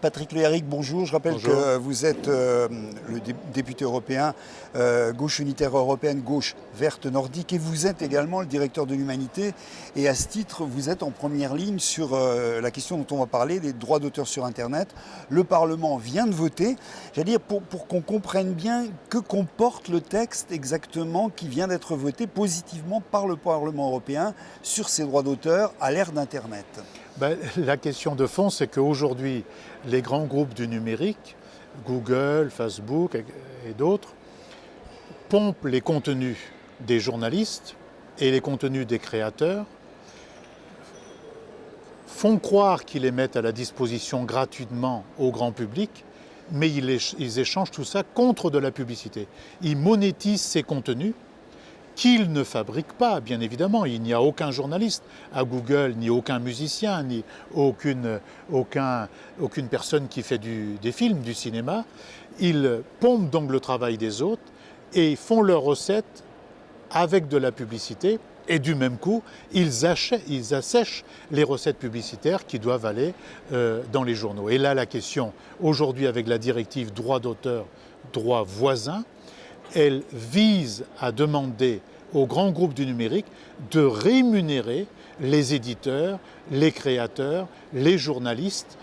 Patrick Le Héaric, bonjour. Je rappelle Bonjour. que vous êtes le député européen, Gauche unitaire européenne, gauche verte nordique, et vous êtes également le directeur de l'Humanité. Et à ce titre, vous êtes en première ligne sur la question dont on va parler, des droits d'auteur sur Internet. Le Parlement vient de voter. J'allais dire, pour qu'on comprenne bien que comporte le texte exactement qui vient d'être voté positivement par le Parlement européen sur ces droits d'auteur à l'ère d'Internet. La question de fond, c'est qu'aujourd'hui, les grands groupes du numérique, Google, Facebook et d'autres, pompent les contenus des journalistes et les contenus des créateurs, font croire qu'ils les mettent à la disposition gratuitement au grand public, mais ils échangent tout ça contre de la publicité. Ils monétisent ces contenus qu'ils ne fabriquent pas, bien évidemment. Il n'y a aucun journaliste à Google, ni aucun musicien, ni aucune personne qui fait des films, du cinéma. Ils pompent donc le travail des autres et font leurs recettes avec de la publicité. Et du même coup, ils assèchent les recettes publicitaires qui doivent aller dans les journaux. Et là, la question, aujourd'hui, avec la directive droit d'auteur, droit voisin, elle vise à demander aux grands groupes du numérique de rémunérer les éditeurs, les créateurs, les journalistes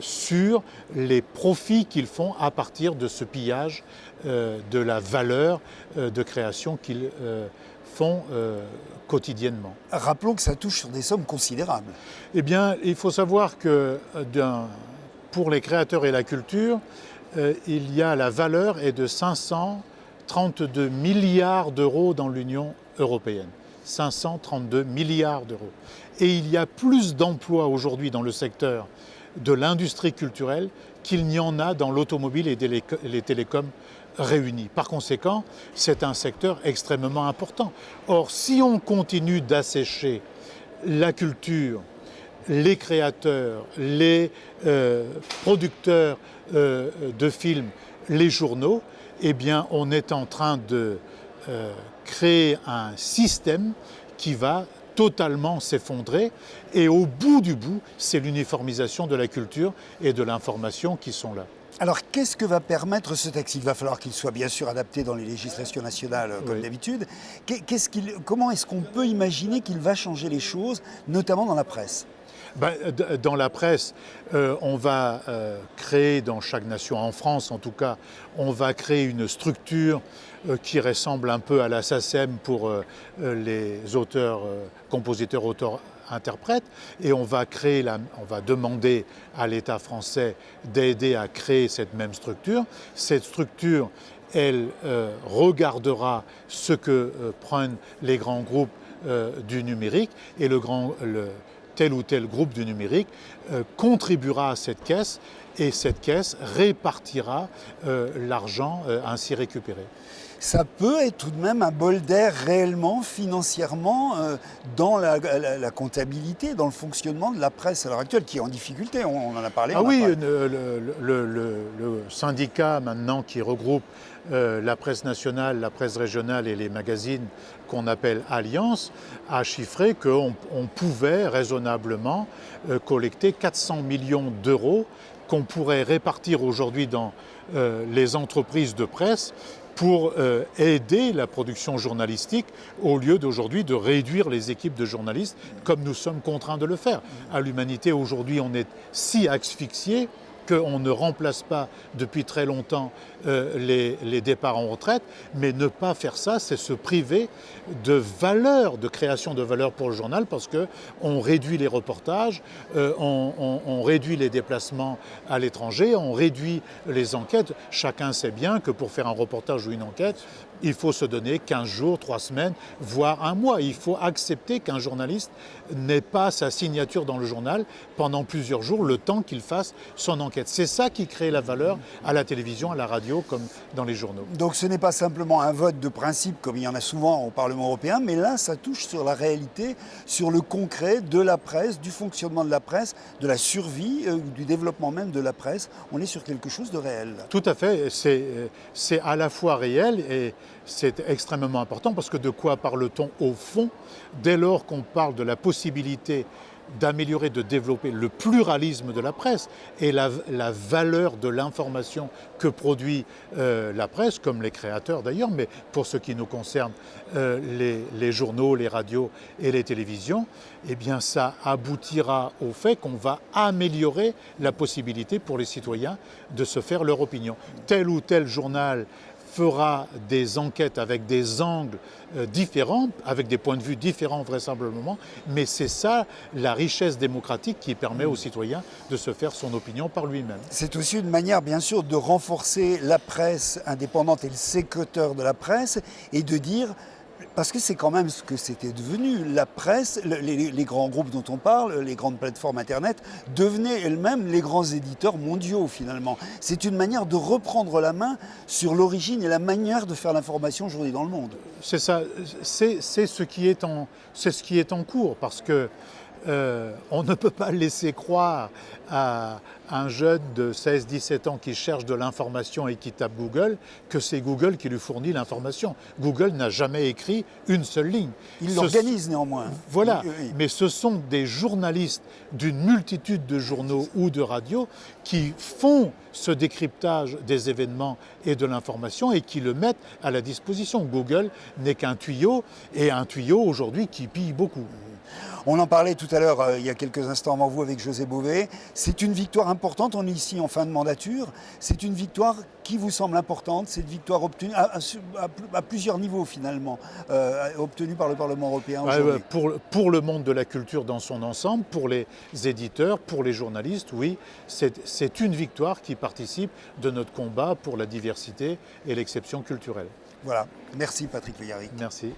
sur les profits qu'ils font à partir de ce pillage de la valeur de création qu'ils font quotidiennement. Rappelons que ça touche sur des sommes considérables. Eh bien, il faut savoir que pour les créateurs et la culture, la valeur est de 532 milliards d'euros dans l'Union européenne. 532 milliards d'euros. Et il y a plus d'emplois aujourd'hui dans le secteur de l'industrie culturelle qu'il n'y en a dans l'automobile et les télécoms réunis. Par conséquent, c'est un secteur extrêmement important. Or, si on continue d'assécher la culture, les créateurs, les producteurs de films, les journaux, eh bien, on est en train de créer un système qui va totalement s'effondrer. Et au bout du bout, c'est l'uniformisation de la culture et de l'information qui sont là. Alors, qu'est-ce que va permettre ce texte? Il va falloir qu'il soit bien sûr adapté dans les législations nationales, comme d'habitude. Comment est-ce qu'on peut imaginer qu'il va changer les choses, notamment dans la presse? Dans la presse, on va créer dans chaque nation, en France en tout cas, on va créer une structure qui ressemble un peu à la SACEM pour les auteurs, compositeurs, auteurs, interprètes, et on va demander à l'État français d'aider à créer cette même structure. Cette structure, elle regardera ce que prennent les grands groupes du numérique, et tel ou tel groupe du numérique contribuera à cette caisse, et cette caisse répartira l'argent ainsi récupéré. Ça peut être tout de même un bol d'air réellement, financièrement, dans la comptabilité, dans le fonctionnement de la presse à l'heure actuelle, qui est en difficulté, on en a parlé. Le syndicat maintenant qui regroupe la presse nationale, la presse régionale et les magazines qu'on appelle Alliance, a chiffré qu'on pouvait raisonnablement collecter 400 millions d'euros qu'on pourrait répartir aujourd'hui dans les entreprises de presse pour aider la production journalistique, au lieu d'aujourd'hui de réduire les équipes de journalistes comme nous sommes contraints de le faire. À l'Humanité, aujourd'hui, on est si asphyxié qu'on ne remplace pas depuis très longtemps les départs en retraite, mais ne pas faire ça, c'est se priver de valeur, de création de valeur pour le journal, parce qu'on réduit les reportages, on réduit les déplacements à l'étranger, on réduit les enquêtes. Chacun sait bien que pour faire un reportage ou une enquête, il faut se donner 15 jours, 3 semaines, voire un mois. Il faut accepter qu'un journaliste n'ait pas sa signature dans le journal pendant plusieurs jours, le temps qu'il fasse son enquête. C'est ça qui crée la valeur à la télévision, à la radio, comme dans les journaux. Donc ce n'est pas simplement un vote de principe, comme il y en a souvent au Parlement européen, mais là, ça touche sur la réalité, sur le concret de la presse, du fonctionnement de la presse, de la survie, du développement même de la presse. On est sur quelque chose de réel. Tout à fait. C'est à la fois réel et c'est extrêmement important, parce que de quoi parle-t-on au fond dès lors qu'on parle de la possibilité d'améliorer, de développer le pluralisme de la presse et la valeur de l'information que produit la presse, comme les créateurs d'ailleurs, mais pour ce qui nous concerne, les journaux, les radios et les télévisions, eh bien ça aboutira au fait qu'on va améliorer la possibilité pour les citoyens de se faire leur opinion. Tel ou tel journal fera des enquêtes avec des angles différents, avec des points de vue différents vraisemblablement, mais c'est ça la richesse démocratique qui permet aux citoyens de se faire son opinion par lui-même. C'est aussi une manière, bien sûr, de renforcer la presse indépendante et le secteur de la presse et de dire, parce que c'est quand même ce que c'était devenu, la presse, les grands groupes dont on parle, les grandes plateformes Internet, devenaient elles-mêmes les grands éditeurs mondiaux finalement. C'est une manière de reprendre la main sur l'origine et la manière de faire l'information aujourd'hui dans le monde. C'est ça, c'est ce qui est en cours, parce que on ne peut pas laisser croire à un jeune de 16-17 ans qui cherche de l'information et qui tape Google que c'est Google qui lui fournit l'information. Google n'a jamais écrit une seule ligne. Il l'organise néanmoins. Voilà, oui. Mais ce sont des journalistes d'une multitude de journaux ou de radios qui font ce décryptage des événements et de l'information et qui le mettent à la disposition. Google n'est qu'un tuyau, et un tuyau aujourd'hui qui pille beaucoup. On en parlait tout à l'heure, il y a quelques instants avant vous, avec José Bové. C'est une victoire importante, on est ici en fin de mandature. C'est une victoire qui vous semble importante, cette victoire obtenue à plusieurs niveaux finalement, obtenue par le Parlement européen aujourd'hui. Pour le monde de la culture dans son ensemble, pour les éditeurs, pour les journalistes, oui, c'est une victoire qui participe de notre combat pour la diversité et l'exception culturelle. Voilà, merci Patrick Le Yarrick. Merci.